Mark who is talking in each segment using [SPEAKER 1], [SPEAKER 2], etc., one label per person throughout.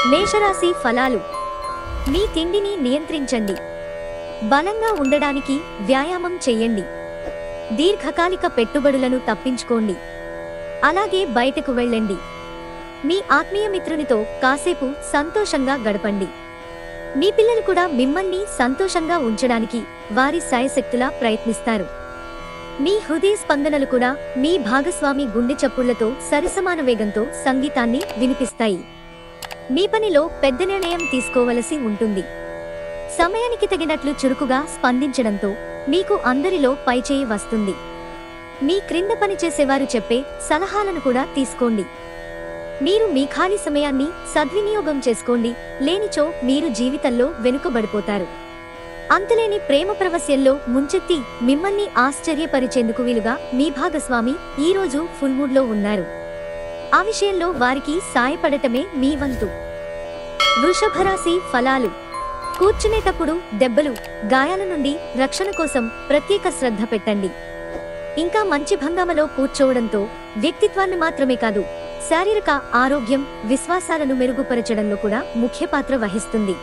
[SPEAKER 1] మేషరాశి ఫలాలు. మీ తిండిని నియంత్రించండి. బలంగా ఉండడానికి వ్యాయామం చెయ్యండి. దీర్ఘకాలిక పెట్టుబడులను తప్పించుకోండి. అలాగే బయటకు వెళ్ళండి. మీ ఆత్మీయ మిత్రునితో కాసేపు సంతోషంగా గడపండి. మీ పిల్లలు కూడా మిమ్మల్ని సంతోషంగా ఉంచడానికి వారి శాయశక్తులా ప్రయత్నిస్తారు. మీ హృదయ స్పందనలు కూడా మీ భాగస్వామి గుండె చప్పుళ్లతో సరిసమాన వేగంతో సంగీతాన్ని వినిపిస్తాయి. మీ పనిలో పెద్ద నిర్ణయం తీసుకోవలసి ఉంటుంది. సమయానికి తగినట్లు చురుకుగా స్పందించడంతో మీకు అందరిలో పైచేయి వస్తుంది. మీ క్రింద పనిచేసేవారు చెప్పే సలహాలను కూడా తీసుకోండి. మీరు మీ ఖాళీ సమయాన్ని సద్వినియోగం చేసుకోండి, లేనిచో మీరు జీవితంలో వెనుకబడిపోతారు. అంతులేని ప్రేమ ప్రవస్యంలో ముంచెత్తి మిమ్మల్ని ఆశ్చర్యపరిచేందుకు వీలుగా మీ భాగస్వామి ఈరోజు ఫుల్ మూడ్లో ఉన్నారు. ఆ విషయంలో వారికి సాయపడటమే మీ వంతు. వృషభరాశి ఫలాలు. కూర్చునేటప్పుడు దెబ్బలు, గాయాల నుండి రక్షణ కోసం ప్రత్యేక శ్రద్ధ పెట్టండి. ఇంకా మంచి భంగామలో కూర్చోవడంతో వ్యక్తిత్వాన్ని మాత్రమే కాదు, శారీరక ఆరోగ్యం, విశ్వాసాలను మెరుగుపరచడంలో కూడా ముఖ్య పాత్ర వహిస్తుంది.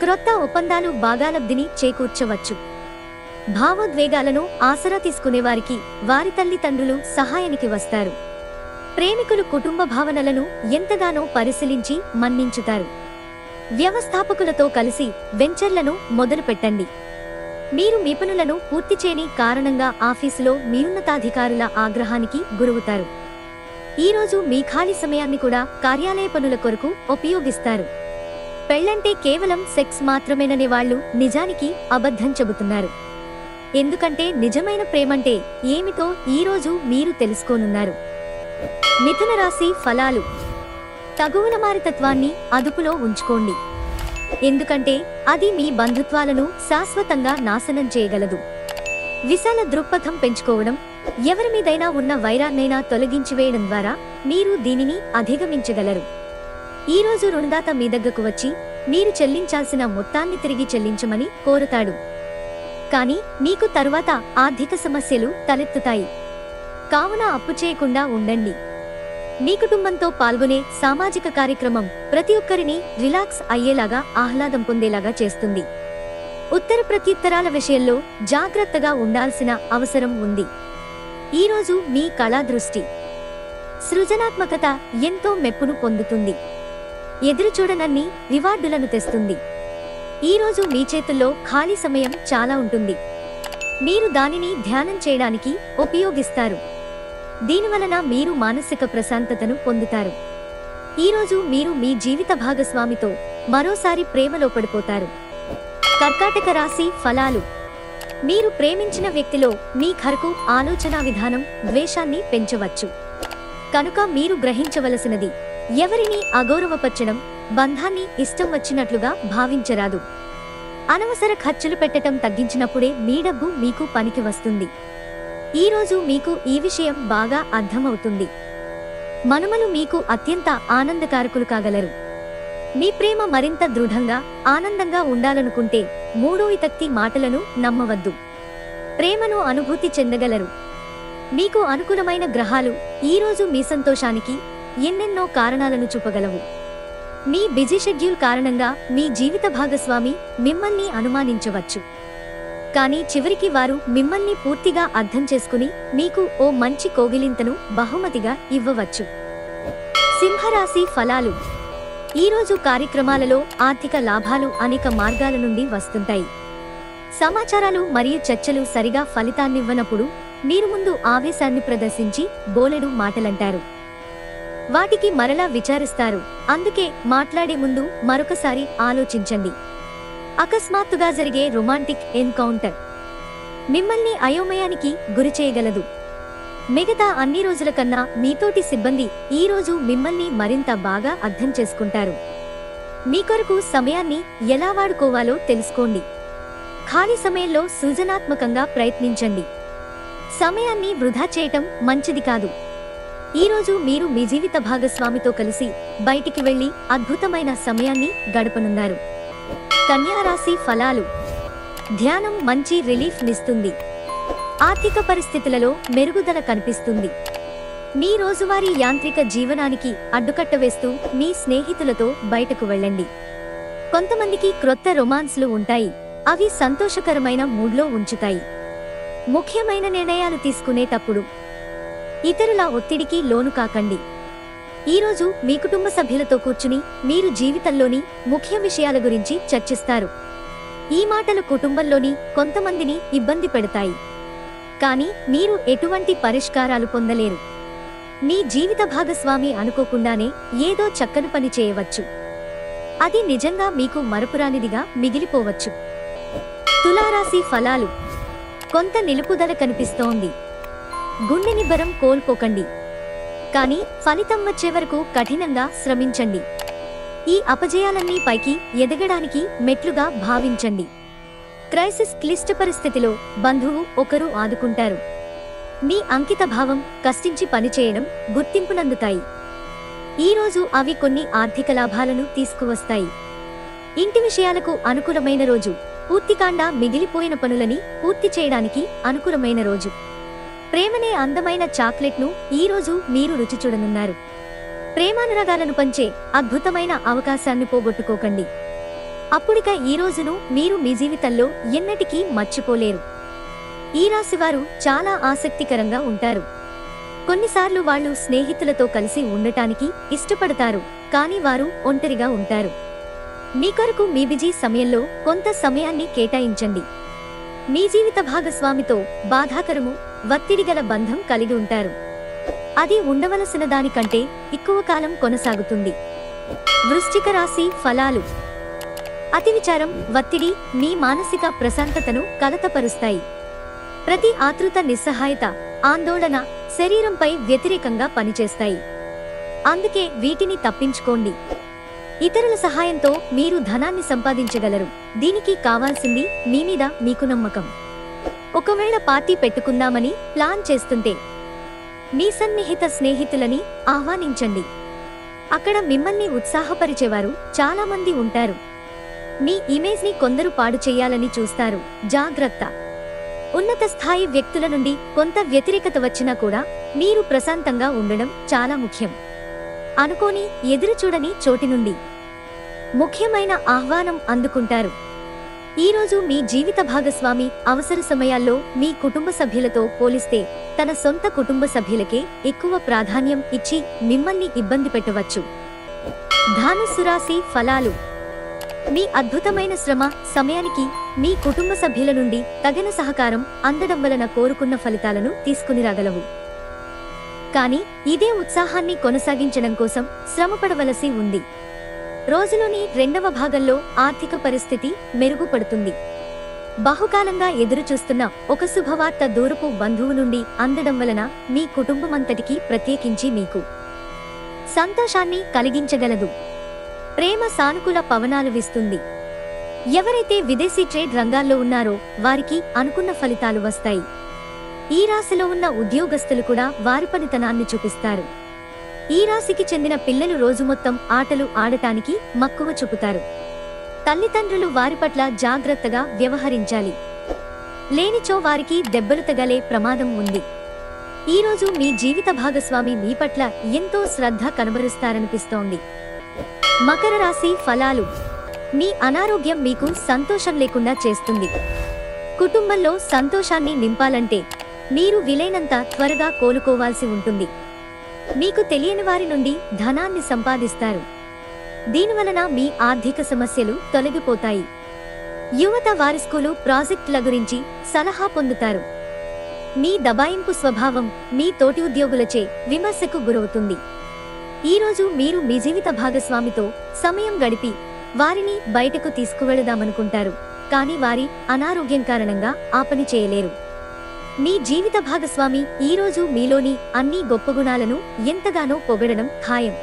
[SPEAKER 1] క్రొత్త ఒప్పందాలు బాగాలబ్ధిని చేకూర్చవచ్చు. భావోద్వేగాలను ఆసరా తీసుకునేవారికి వారి తల్లిదండ్రులు సహాయానికి వస్తారు. ప్రేమికులు కుటుంబ భావనలను ఎంతగానో పరిశీలించి మన్నించుతారు. వ్యవస్థాపకులతో కలిసి వెంచర్లను మొదలుపెట్టండి. మీరు మీ పనులను పూర్తి చేయని కారణంగా ఆఫీసులో మీ ఉన్నతాధికారుల ఆగ్రహానికి గురవుతారు. ఈరోజు మీ ఖాళీ సమయాన్ని కూడా కార్యాలయ పనుల కొరకు ఉపయోగిస్తారు. పెళ్లంటే కేవలం సెక్స్ మాత్రమేననే వాళ్ళు నిజానికి అబద్ధం చెబుతున్నారు. ఎందుకంటే నిజమైన ప్రేమంటే ఏమిటో ఈరోజు మీరు తెలుసుకోనున్నారు. మిథున రాశి ఫలాలు. తగువుల మారితత్వాన్ని అదుపులో ఉంచుకోండి. ఎందుకంటే అది మీ బంధుత్వాలను శాశ్వతంగా నాశనం చేయగలదు. విశాల దృక్పథం పెంచుకోవడం, ఎవరి మీదైనా ఉన్న వైరాన్నైనా తొలగించివేయడం ద్వారా మీరు దీనిని అధిగమించగలరు. ఈరోజు రుణదాత మీ దగ్గరకు వచ్చి మీరు చెల్లించాల్సిన మొత్తాన్ని తిరిగి చెల్లించమని కోరుతాడు. కానీ మీకు తరువాత ఆర్థిక సమస్యలు తలెత్తుతాయి. కావున అప్పు చేయకుండా ఉండండి. మీ కుటుంబంతో పాల్గొనే సామాజిక కార్యక్రమం ప్రతి ఒక్కరిని రిలాక్స్ అయ్యేలాగా, ఆహ్లాదం పొందేలాగా చేస్తుంది. ఉత్తర ప్రత్యుత్తరాల విషయంలో జాగ్రత్తగా ఉండాల్సిన అవసరం ఉంది. ఈరోజు మీ కళా దృష్టి, సృజనాత్మకత ఎంతో మెప్పును పొందుతుంది. ఎదురుచూడనన్ని రివార్డులను తెస్తుంది. ఈరోజు మీ చేతుల్లో ఖాళీ సమయం చాలా ఉంటుంది. మీరు దానిని ధ్యానం చేయడానికి ఉపయోగిస్తారు. దీనివలన మీరు మానసిక ప్రశాంతతను పొందుతారు. ఈరోజు మీరు మీ జీవిత భాగస్వామితో మరోసారి ప్రేమలో పడిపోతారు. కర్కాటక రాశి ఫలాలు. మీరు ప్రేమించిన వ్యక్తిలో మీ ఖరకు ఆలోచనా విధానం ద్వేషాన్ని పెంచవచ్చు. కనుక మీరు గ్రహించవలసినది, ఎవరిని అగౌరవపరచడం, బంధాన్ని ఇష్టం వచ్చినట్లుగా భావించరాదు. అనవసర ఖర్చులు పెట్టటం తగ్గించినప్పుడే మీ డబ్బు మీకు పనికి వస్తుంది. ఈరోజు మీకు ఈ విషయం బాగా అర్థమవుతుంది. మనుమలు మీకు అత్యంత ఆనందకారకులు కాగలరు. మీ ప్రేమ మరింత దృఢంగా, ఆనందంగా ఉండాలనుకుంటే మూడో ఇతక్తి మాటలను నమ్మవద్దు. ప్రేమను అనుభూతి చెందగలరు. మీకు అనుకూలమైన గ్రహాలు ఈరోజు మీ సంతోషానికి ఎన్నెన్నో కారణాలను చూపగలవు. మీ బిజీ షెడ్యూల్ కారణంగా మీ జీవిత భాగస్వామి మిమ్మల్ని అనుమానించవచ్చు. కానీ చివరికి వారు మిమ్మల్ని పూర్తిగా అర్థం చేసుకుని మీకు ఓ మంచి కోగిలింతను బహుమతిగా ఇవ్వవచ్చు. సింహరాశి ఫలాలు. ఈరోజు కార్యక్రమాలలో ఆర్థిక లాభాలు అనేక మార్గాల నుండి వస్తుంటాయి. సమాచారాలు మరియు చర్చలు సరిగా ఫలితాన్నివ్వనప్పుడు మీరు ముందు ఆవేశాన్ని ప్రదర్శించి బోలెడు మాటలంటారు. వాటికి మరలా విచారిస్తారు. అందుకే మాట్లాడే ముందు మరొకసారి ఆలోచించండి. అకస్మాత్తుగా జరిగే రొమాంటిక్ ఎన్కౌంటర్ మిమ్మల్ని అయోమయానికి గురిచేయగలదు. మిగతా అన్ని రోజుల కన్నా మీతోటి సిబ్బంది ఈరోజు మిమ్మల్ని మరింత బాగా అర్థం చేసుకుంటారు. మీ కొరకు సమయాన్ని ఎలా వాడుకోవాలో తెలుసుకోండి. ఖాళీ సమయంలో సృజనాత్మకంగా ప్రయత్నించండి. సమయాన్ని వృధా చేయటం మంచిది కాదు. ఈరోజు మీరు మీ జీవిత భాగస్వామితో కలిసి బయటికి వెళ్లి అద్భుతమైన సమయాన్ని గడపనున్నారు. కన్యా రాశి ఫలాలు. ధ్యానం మంచి రిలీఫ్ నిస్తుంది. ఆర్థిక పరిస్థితులలో మెరుగుదల కనిపిస్తుంది. మీ రోజువారీ యాంత్రిక జీవనానికి అడ్డుకట్ట వేస్తూ మీ స్నేహితులతో బయటకు వెళ్ళండి. కొంతమందికి క్రొత్త రొమాన్స్లు ఉంటాయి, అవి సంతోషకరమైన మూడ్లో ఉంచుతాయి. ముఖ్యమైన నిర్ణయాలు తీసుకునేటప్పుడు ఇతరుల ఒత్తిడికి లోను కాకండి. ఈరోజు మీ కుటుంబ సభ్యులతో కూర్చుని మీరు జీవితంలోని ముఖ్య విషయాల గురించి చర్చిస్తారు. ఈ మాటలు కుటుంబంలోని కొంతమందిని ఇబ్బంది పెడతాయి, కానీ మీరు ఎటువంటి పరిష్కారాలు పొందలేరు. మీ జీవిత భాగస్వామి అనుకోకుండానే ఏదో చక్కని పని చేయవచ్చు, అది నిజంగా మీకు మరపురానిదిగా మిగిలిపోవచ్చు. తులారాశి ఫలాలు. కొంత నిలుపుదల కనిపిస్తోంది. గుండె నిబ్బరం కోల్పోకండి, కానీ ఫలితం వచ్చే వరకు కఠినంగా శ్రమించండి. ఈ అపజయాలన్నీ పైకి ఎదగడానికి మెట్లుగా భావించండి. క్రైసిస్ క్లిష్ట పరిస్థితిలో బంధువు ఒకరు ఆదుకుంటారు. మీ అంకిత భావం, కష్టించి పనిచేయడం గుర్తింపునందుతాయి. ఈరోజు అవి కొన్ని ఆర్థిక లాభాలను తీసుకువస్తాయి. ఇంటి విషయాలకు అనుకూలమైన రోజు. పూర్తికాండా మిగిలిపోయిన పనులని పూర్తి చేయడానికి అనుకూలమైన రోజు. ప్రేమనే అందమైన చాక్లెట్ను ఈరోజు మీరు రుచి చూడనున్నారు. ప్రేమానురాగాలను పంచే అద్భుతమైన అవకాశాన్ని పోగొట్టుకోకండి. అప్పుడిక ఈ రోజును మీరు మీ జీవితంలో ఎన్నటికీ మర్చిపోలేరు. ఈ రాశివారు చాలా ఆసక్తికరంగా ఉంటారు. కొన్నిసార్లు వాళ్ళు స్నేహితులతో కలిసి ఉండటానికి ఇష్టపడతారు, కానీ వారు ఒంటరిగా ఉంటారు. మీ కొరకు మీ బిజీ సమయంలో కొంత సమయాన్ని కేటాయించండి. మీ జీవిత భాగస్వామితో బాధాకరము, ఒత్తిడిగల బంధం కలిగి ఉంటారు. అది ఉండవలసిన దానికంటే ఎక్కువ కాలం కొనసాగుతుంది. వృశ్చిక రాశి ఫలాలు. అతి విచారం, ఒత్తిడి మీ మానసిక ప్రశాంతతను కలతపరుస్తాయి. ప్రతి ఆతృత, నిస్సహాయత, ఆందోళన శరీరంపై వ్యతిరేకంగా పనిచేస్తాయి. అందుకే వీటిని తప్పించుకోండి. ఇతరుల సహాయంతో మీరు ధనాన్ని సంపాదించగలరు. దీనికి కావాల్సింది మీ మీద మీకు నమ్మకం. ఒకవేళ పార్టీ పెట్టుకుందామని ప్లాన్ చేస్తుంటే మీ సన్నిహిత స్నేహితులని ఆహ్వానించండి. అక్కడ మిమ్మల్ని ఉత్సాహపరిచేవారు చాలా మంది ఉంటారు. మీ ఇమేజ్ ని కొందరు పాడు చేయాలని చూస్తారు, జాగ్రత్త. ఉన్నత స్థాయి వ్యక్తుల నుండి కొంత వ్యతిరేకత వచ్చినా కూడా మీరు ప్రశాంతంగా ఉండడం చాలా ముఖ్యం. అనుకోని, ఎదురుచూడని చోటి నుండి ముఖ్యమైన ఆహ్వానం అందుకుంటారు. ఈరోజు మీ జీవిత భాగస్వామి అవసర సమయాల్లో మీ కుటుంబ సభ్యులతో పోలిస్తే తన సొంత కుటుంబ సభ్యులకే ఎక్కువ ప్రాధాన్యం ఇచ్చి మిమ్మల్ని ఇబ్బంది పెట్టవచ్చు. ధనుస్సు రాశి ఫలాలు. మీ అద్భుతమైన శ్రమ సమయానికి మీ కుటుంబ సభ్యుల నుండి తగిన సహకారం అందడం వలన కోరుకున్న ఫలితాలను తీసుకుని రాగలవు. కానీ ఇదే ఉత్సాహాన్ని కొనసాగించడం కోసం శ్రమపడవలసి ఉంది. రోజులోని రెండవ భాగంలో ఆర్థిక పరిస్థితి మెరుగుపడుతుంది. బహుకాలంగా ఎదురుచూస్తున్న ఒక శుభవార్త దూరపు బంధువు నుండి అందడం వలన మీ కుటుంబమంతటికీ, ప్రత్యేకించి మీకు సంతోషాన్ని కలిగించగలదు. ప్రేమ సానుకూల పవనాలు వీస్తుంది. ఎవరైతే విదేశీ ట్రేడ్ రంగాల్లో ఉన్నారో వారికి అనుకున్న ఫలితాలు వస్తాయి. ఈ రాశిలో ఉన్న ఉద్యోగస్తులు కూడా వారి పనితనాన్ని చూపిస్తారు. ఈ రాశికి చెందిన పిల్లలు రోజు మొత్తం ఆటలు ఆడటానికి మక్కువ చూపుతారు. తల్లిదండ్రులు వారి పట్ల జాగ్రత్తగా వ్యవహరించాలి, లేనిచో వారికి దెబ్బలు తగలే ప్రమాదం ఉంది. ఈరోజు మీ జీవిత భాగస్వామి మీ పట్ల ఎంతో శ్రద్ధ కనబరుస్తారనిపిస్తోంది. మకర రాశి ఫలాలు. మీ అనారోగ్యం మీకు సంతోషం లేకుండా చేస్తుంది. కుటుంబంలో సంతోషాన్ని నింపాలంటే మీరు వీలైనంత త్వరగా కోలుకోవాల్సి ఉంటుంది. మీకు తెలియని వారి నుండి ధనాన్ని సంపాదిస్తారు. దీనివలన మీ ఆర్థిక సమస్యలు తొలగిపోతాయి. యువత వారి స్కూలు ప్రాజెక్టుల గురించి సలహా పొందుతారు. మీ దబాయింపు స్వభావం మీ తోటి ఉద్యోగులచే విమర్శకు గురవుతుంది. ఈరోజు మీరు మీ జీవిత భాగస్వామితో సమయం గడిపి వారిని బయటకు తీసుకువెళదామనుకుంటారు, కానీ వారి అనారోగ్యం కారణంగా ఆ పని చేయలేరు. మీ జీవిత భాగస్వామి ఈరోజు మీలోని అన్ని గొప్ప గుణాలను ఎంతగానో పొగడడం ఖాయం.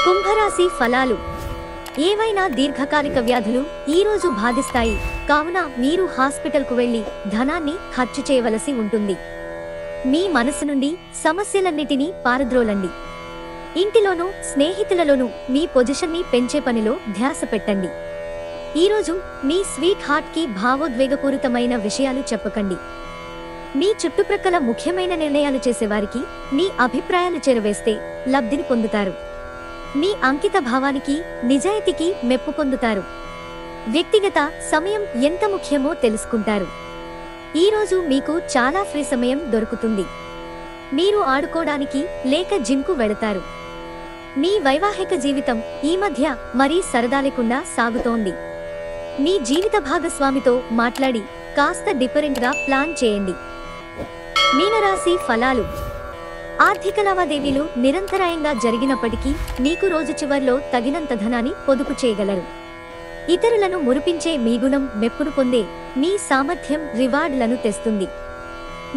[SPEAKER 1] కుంభరాశి ఫలాలు. ఏవైనా దీర్ఘకాలిక వ్యాధులు ఈరోజు బాధిస్తాయి, కావున మీరు హాస్పిటల్కు వెళ్లి ధనాన్ని ఖర్చు చేయవలసి ఉంటుంది. మీ మనసు నుండి సమస్యలన్నిటినీ పారద్రోలండి. ఇంటిలోనూ స్నేహితులలోనూ మీ పొజిషన్ని పెంచే పనిలో ధ్యాస పెట్టండి. ఈరోజు మీ స్వీట్ హార్ట్ కి భావోద్వేగపూరితమైన విషయాలు చెప్పకండి. మీ చుట్టుప్రక్కల ముఖ్యమైన నిర్ణయాలు చేసేవారికి మీ అభిప్రాయాలు చేరవేస్తే లబ్ధిని పొందుతారు. మీ అంకిత భావానికి, నిజాయితీకి మెప్పు పొందుతారు. వ్యక్తిగత సమయం ఎంత ముఖ్యమో తెలుసుకుంటారు. ఈరోజు మీకు చాలా ఫ్రీ సమయం దొరుకుతుంది. మీరు ఆడుకోవడానికి లేక జిమ్కు వెళతారు. మీ వైవాహిక జీవితం ఈ మధ్య మరీ సరదా లేకుండా సాగుతోంది. మీ జీవిత భాగస్వామితో మాట్లాడి కాస్త డిఫరెంట్గా ప్లాన్ చేయండి. మీనరాశి ఫలాలు. ఆర్థిక లావాదేవీలు నిరంతరాయంగా జరిగినప్పటికీ మీకు రోజు చివర్లో తగినంత ధనాన్ని పొదుపు చేయగలరు. ఇతరులను మురిపించే మీ గుణం మెప్పును పొందే మీ సామర్థ్యం రివార్డులను తెస్తుంది.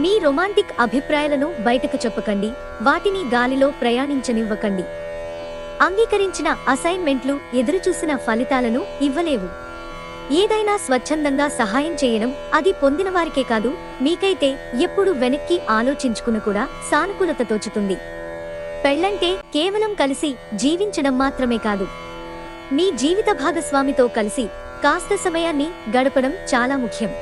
[SPEAKER 1] మీ రొమాంటిక్ అభిప్రాయాలను బయటకు చెప్పకండి, వాటిని గాలిలో ప్రయాణించనివ్వకండి. అంగీకరించిన అసైన్మెంట్లు ఎదురుచూసిన ఫలితాలను ఇవ్వలేవు. ఏదైనా స్వచ్ఛందంగా సహాయం చేయడం, అది పొందిన వారికే కాదు, మీకైతే ఎప్పుడు వెనక్కి ఆలోచించుకుని కూడా సానుకూలత తోచుతుంది. పెళ్లంటే కేవలం కలిసి జీవించడం మాత్రమే కాదు, మీ జీవిత భాగస్వామితో కలిసి కాస్త సమయాన్ని గడపడం చాలా ముఖ్యం.